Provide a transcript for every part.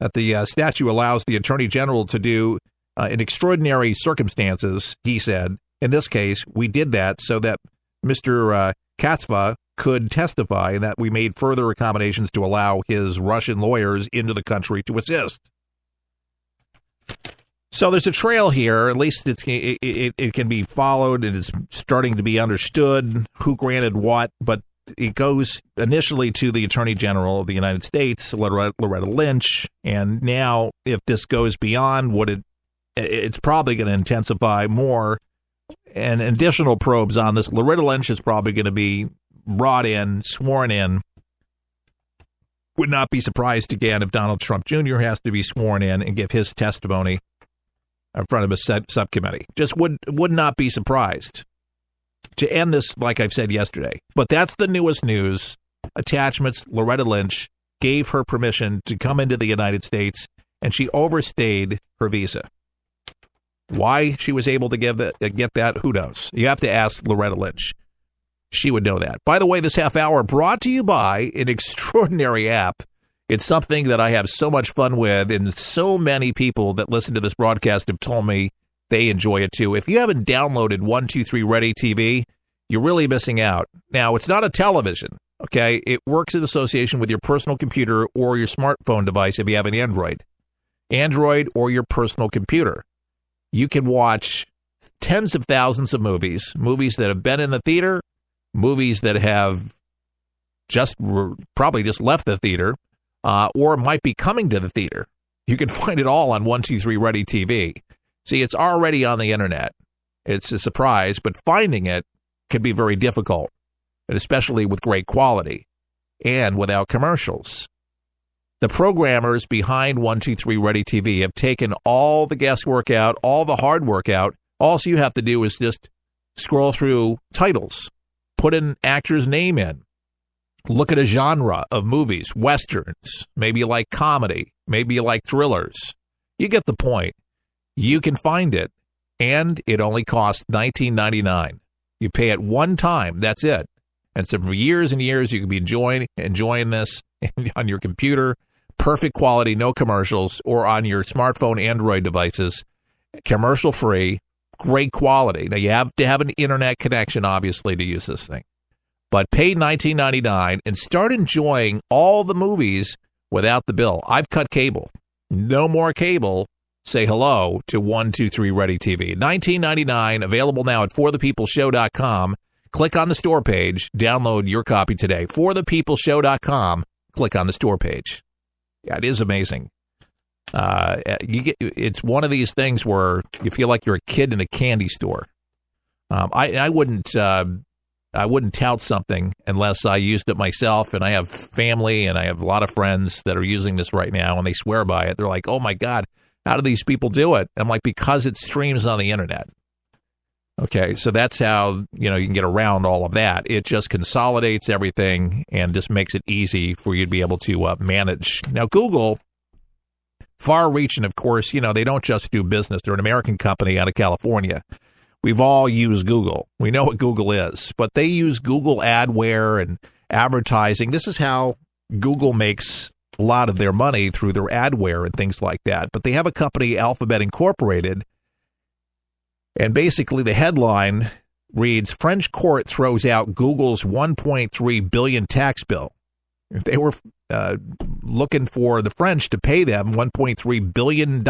that the statute allows the Attorney General to do in extraordinary circumstances, he said. In this case, we did that so that Mr. Katzva could testify, and that we made further accommodations to allow his Russian lawyers into the country to assist. So there's a trail here. At least it can be followed, and it's starting to be understood who granted what, but it goes initially to the Attorney General of the United States, Loretta Lynch, and now if this goes beyond what it's probably going to intensify more, and additional probes on this. Loretta Lynch is probably going to be brought in, sworn in. Would not be surprised again if Donald Trump Jr. has to be sworn in and give his testimony in front of a subcommittee. Just would not be surprised to end this, like I've said yesterday. But that's the newest news. Attachments, Loretta Lynch gave her permission to come into the United States, and she overstayed her visa. Why she was able to get that, who knows? You have to ask Loretta Lynch. She would know that. By the way, this half hour brought to you by an extraordinary app. It's something that I have so much fun with, and so many people that listen to this broadcast have told me they enjoy it too. If you haven't downloaded 123 Ready TV, you're really missing out. Now, it's not a television, okay? It works in association with your personal computer or your smartphone device if you have an Android or your personal computer. You can watch tens of thousands of movies that have been in the theater, movies that have probably just left the theater, or might be coming to the theater. You can find it all on 123 Ready TV. See, it's already on the internet. It's a surprise, but finding it can be very difficult, and especially with great quality and without commercials. The programmers behind 123 Ready TV have taken all the guesswork out, all the hard work out. All you have to do is just scroll through titles, put an actor's name in, look at a genre of movies, westerns, maybe you like comedy, maybe you like thrillers. You get the point. You can find it, and it only costs $19.99. You pay it one time, that's it. And so for years and years, you can be enjoying this on your computer, perfect quality, no commercials, or on your smartphone Android devices, commercial-free, great quality. Now, you have to have an internet connection, obviously, to use this thing. But pay $19.99 and start enjoying all the movies without the bill. I've cut cable. No more cable. Say hello to 123 Ready TV. $19.99, available now at forthepeopleshow.com. Click on the store page. Download your copy today. forthepeopleshow.com. Click on the store page. Yeah, it is amazing. It's one of these things where you feel like you're a kid in a candy store. I wouldn't tout something unless I used it myself, and I have family and I have a lot of friends that are using this right now, and they swear by it. They're like, oh my God, how do these people do it? I'm like, because it streams on the internet. Okay, so that's how you can get around all of that. It just consolidates everything and just makes it easy for you to be able to manage. Now, Google, far-reaching, of course, they don't just do business. They're an American company out of California. We've all used Google. We know what Google is, but they use Google adware and advertising. This is how Google makes a lot of their money, through their adware and things like that. But they have a company, Alphabet Incorporated, and basically the headline reads, French court throws out Google's $1.3 billion tax bill. They were looking for the French to pay them $1.3 billion.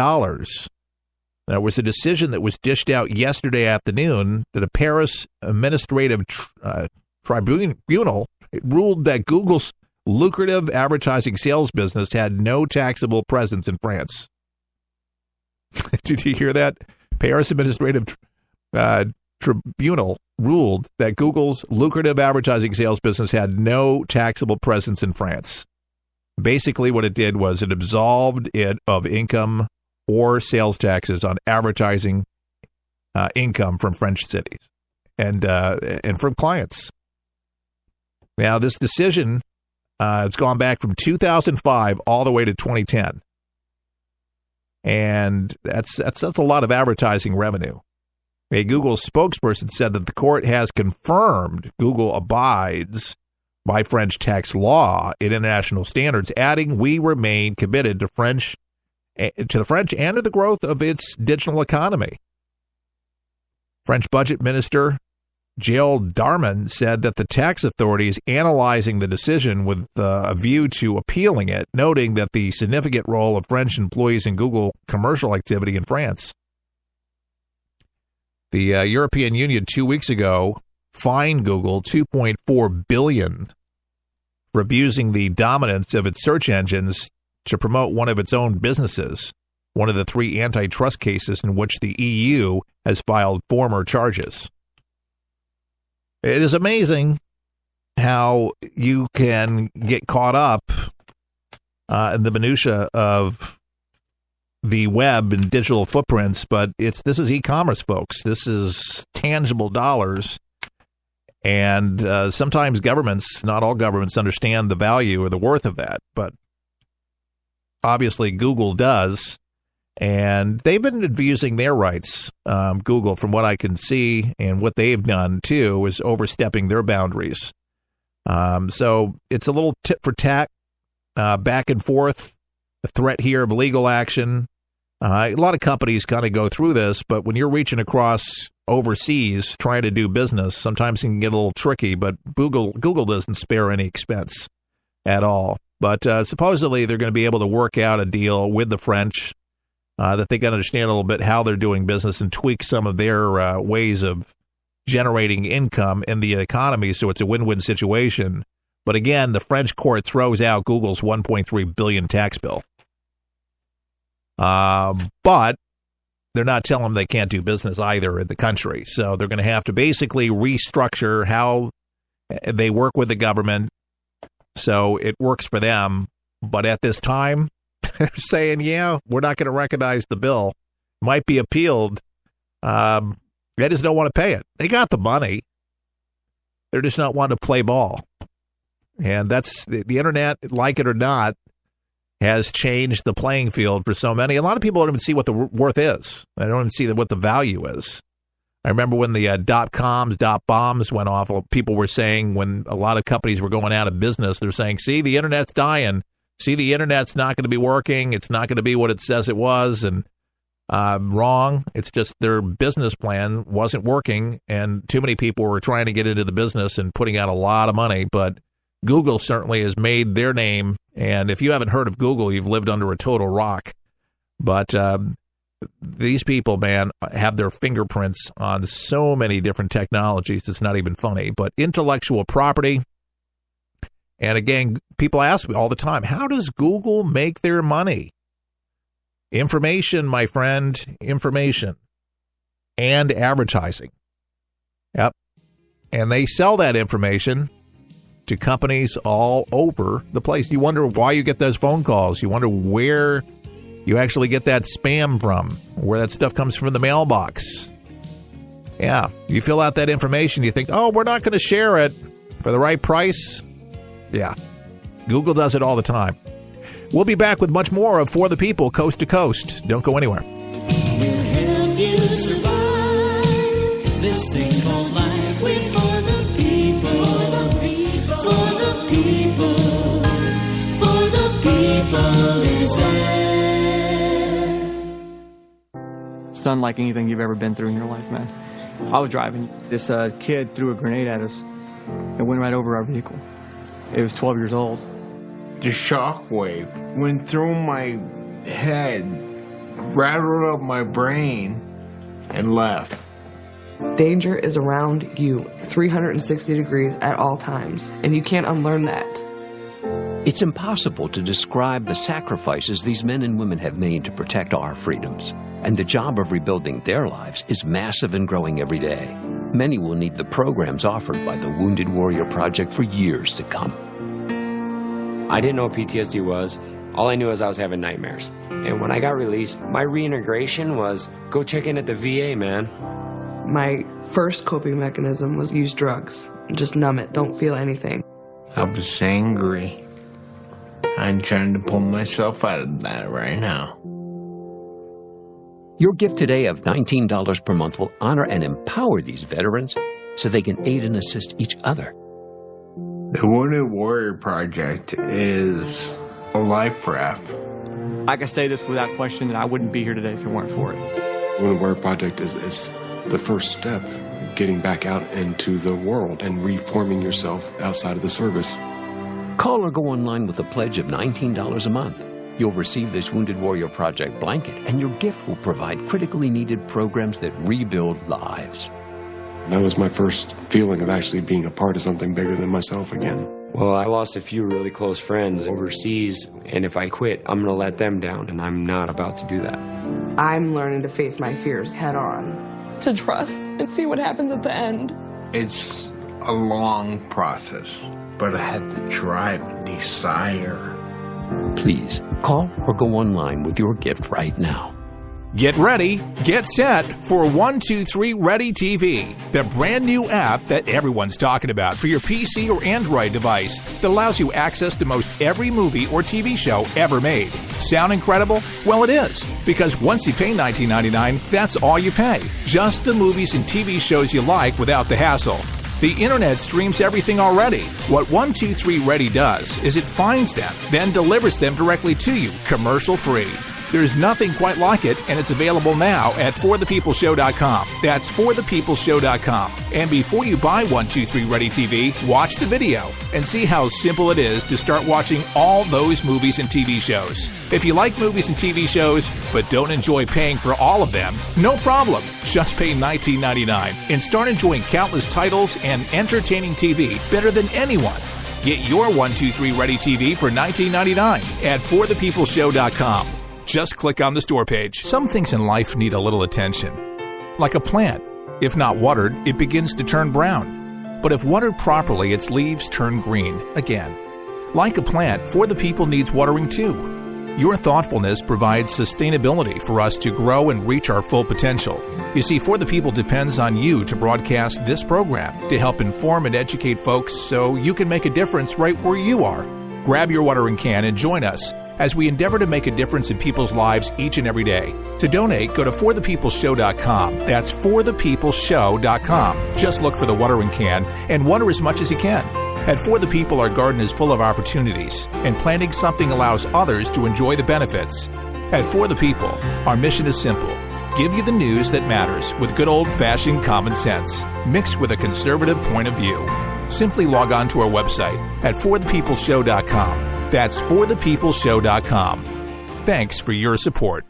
There was a decision that was dished out yesterday afternoon that a Paris administrative tribunal ruled that Google's lucrative advertising sales business had no taxable presence in France. Did you hear that? Paris administrative tribunal ruled that Google's lucrative advertising sales business had no taxable presence in France. Basically, what it did was it absolved it of income or sales taxes on advertising income from French cities and from clients. Now, this decision has gone back from 2005 all the way to 2010. And that's a lot of advertising revenue. A Google spokesperson said that the court has confirmed Google abides by French tax law and international standards, adding, "We remain committed to the French and to the growth of its digital economy." French Budget Minister Gilles Darmanin said that the tax authority is analyzing the decision with a view to appealing it, noting that the significant role of French employees in Google commercial activity in France. The European Union 2 weeks ago fined Google $2.4 billion for abusing the dominance of its search engines to promote one of its own businesses, one of the 3 antitrust cases in which the EU has filed former charges. It is amazing how you can get caught up in the minutia of the web and digital footprints, but this is e-commerce, folks. This is tangible dollars. And sometimes governments, not all governments, understand the value or the worth of that. But obviously Google does. And they've been abusing their rights. Google, from what I can see, and what they've done, too, is overstepping their boundaries. So it's a little tit for tat, back and forth, a threat here of legal action. A lot of companies kind of go through this, but when you're reaching across overseas trying to do business, sometimes it can get a little tricky, but Google doesn't spare any expense at all. But supposedly they're going to be able to work out a deal with the French that they can understand a little bit how they're doing business and tweak some of their ways of generating income in the economy, so it's a win-win situation. But again, the French court throws out Google's $1.3 billion tax bill. But they're not telling them they can't do business either in the country. So they're going to have to basically restructure how they work with the government so it works for them. But at this time, they're saying, yeah, we're not going to recognize the bill. Might be appealed. They just don't want to pay it. They got the money. They're just not wanting to play ball. And that's the internet, like it or not, has changed the playing field for so many. A lot of people don't even see what the worth is. They don't even see what the value is. I remember when the .coms, .bombs went off, people were saying, when a lot of companies were going out of business, they're saying, see, the internet's dying. See, the internet's not going to be working. It's not going to be what it says it was. And wrong. It's just their business plan wasn't working. And too many people were trying to get into the business and putting out a lot of money. But Google certainly has made their name. And if you haven't heard of Google, you've lived under a total rock. But these people, man, have their fingerprints on so many different technologies. It's not even funny. But intellectual property. And again, people ask me all the time, how does Google make their money? Information, my friend, information and advertising. Yep. And they sell that information to companies all over the place. You wonder why you get those phone calls. You wonder where you actually get that spam from, where that stuff comes from the mailbox. Yeah, you fill out that information, you think, oh, we're not going to share it for the right price. Yeah, Google does it all the time. We'll be back with much more of For the People, Coast to Coast. Don't go anywhere. We'll help you survive this thing called life. We're for the people, for the people, for the people, for the people is there. It's unlike anything you've ever been through in your life, man. I was driving. This kid threw a grenade at us. It went right over our vehicle. It was 12 years old. The shockwave went through my head, rattled up my brain, and left. Danger is around you 360 degrees at all times, and you can't unlearn that. It's impossible to describe the sacrifices these men and women have made to protect our freedoms. And the job of rebuilding their lives is massive and growing every day. Many will need the programs offered by the Wounded Warrior Project for years to come. I didn't know what PTSD was. All I knew is I was having nightmares. And when I got released, my reintegration was go check in at the VA, man. My first coping mechanism was use drugs. Just numb it. Don't feel anything. I was angry. I'm trying to pull myself out of that right now. Your gift today of $19 per month will honor and empower these veterans so they can aid and assist each other. The Wounded Warrior Project is a life raft. I can say this without question that I wouldn't be here today if it weren't for it. Wounded Warrior Project is the first step, getting back out into the world and reforming yourself outside of the service. Call or go online with a pledge of $19 a month. You'll receive this Wounded Warrior Project blanket, and your gift will provide critically needed programs that rebuild lives. That was my first feeling of actually being a part of something bigger than myself again. Well, I lost a few really close friends overseas, and if I quit, I'm going to let them down, and I'm not about to do that. I'm learning to face my fears head on. To trust and see what happens at the end. It's a long process, but I had the drive and desire. Please, call or go online with your gift right now. Get ready, get set for 123 Ready TV, the brand new app that everyone's talking about for your PC or Android device that allows you access to most every movie or TV show ever made. Sound incredible? Well, it is, because once you pay $19.99, that's all you pay. Just the movies and TV shows you like without the hassle. The internet streams everything already. What 123 Ready does is it finds them, then delivers them directly to you, commercial-free. There's nothing quite like it, and it's available now at forthepeopleshow.com. That's forthepeopleshow.com. And before you buy 123 Ready TV, watch the video and see how simple it is to start watching all those movies and TV shows. If you like movies and TV shows, but don't enjoy paying for all of them, no problem. Just pay $19.99 and start enjoying countless titles and entertaining TV better than anyone. Get your 123 Ready TV for $19.99 at forthepeopleshow.com. Just click on the store page. Some things in life need a little attention. Like a plant. If not watered, it begins to turn brown. But if watered properly, its leaves turn green again. Like a plant, For the People needs watering too. Your thoughtfulness provides sustainability for us to grow and reach our full potential. You see, For the People depends on you to broadcast this program to help inform and educate folks so you can make a difference right where you are. Grab your watering can and join us as we endeavor to make a difference in people's lives each and every day. To donate, go to forthepeopleshow.com. That's forthepeopleshow.com. Just look for the watering can and water as much as you can. At For the People, our garden is full of opportunities, and planting something allows others to enjoy the benefits. At For the People, our mission is simple. Give you the news that matters with good old-fashioned common sense, mixed with a conservative point of view. Simply log on to our website at forthepeopleshow.com. That's forthepeopleshow.com. Thanks for your support.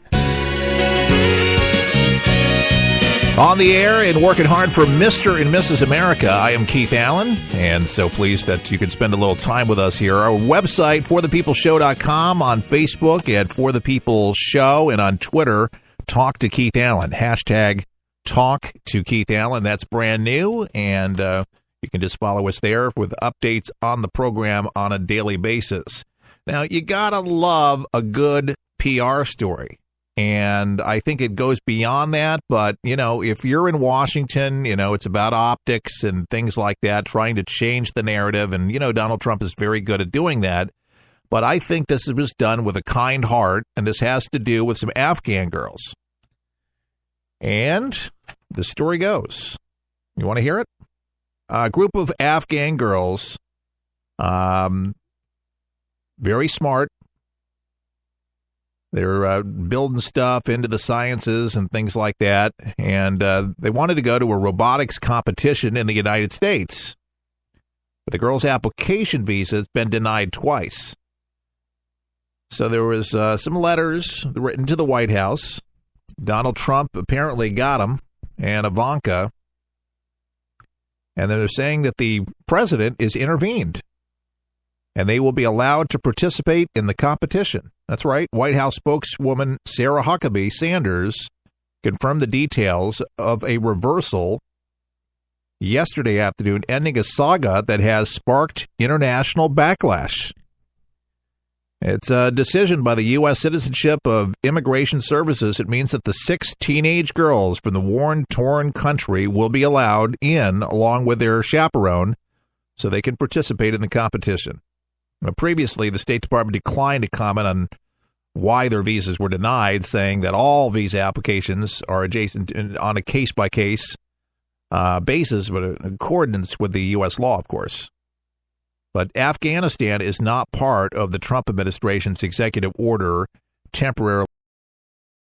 On the air and working hard for Mr. and Mrs. America, I am Keith Allen, and so pleased that you could spend a little time with us here. Our website, forthepeopleshow.com, on Facebook at For the People Show, and on Twitter, Talk to Keith Allen. Hashtag Talk to Keith Allen. That's brand new, and you can just follow us there with updates on the program on a daily basis. Now, you gotta love a good PR story, and I think it goes beyond that, but, you know, if you're in Washington, you know, it's about optics and things like that, trying to change the narrative, and, you know, Donald Trump is very good at doing that, but I think this was done with a kind heart, and this has to do with some Afghan girls. And the story goes, you want to hear it? A group of Afghan girls, very smart. They're building stuff into the sciences and things like that. And they wanted to go to a robotics competition in the United States. But the girl's application visa has been denied twice. So there was some letters written to the White House. Donald Trump apparently got them, and Ivanka. And they're saying that the president is intervened, and they will be allowed to participate in the competition. That's right. White House spokeswoman Sarah Huckabee Sanders confirmed the details of a reversal yesterday afternoon, ending a saga that has sparked international backlash. It's a decision by the U.S. Citizenship of Immigration Services. It means that the 6 teenage girls from the war-torn country will be allowed in along with their chaperone so they can participate in the competition. Previously, the State Department declined to comment on why their visas were denied, saying that all visa applications are adjacent on a case-by-case basis, but in accordance with the U.S. law, of course. But Afghanistan is not part of the Trump administration's executive order temporarily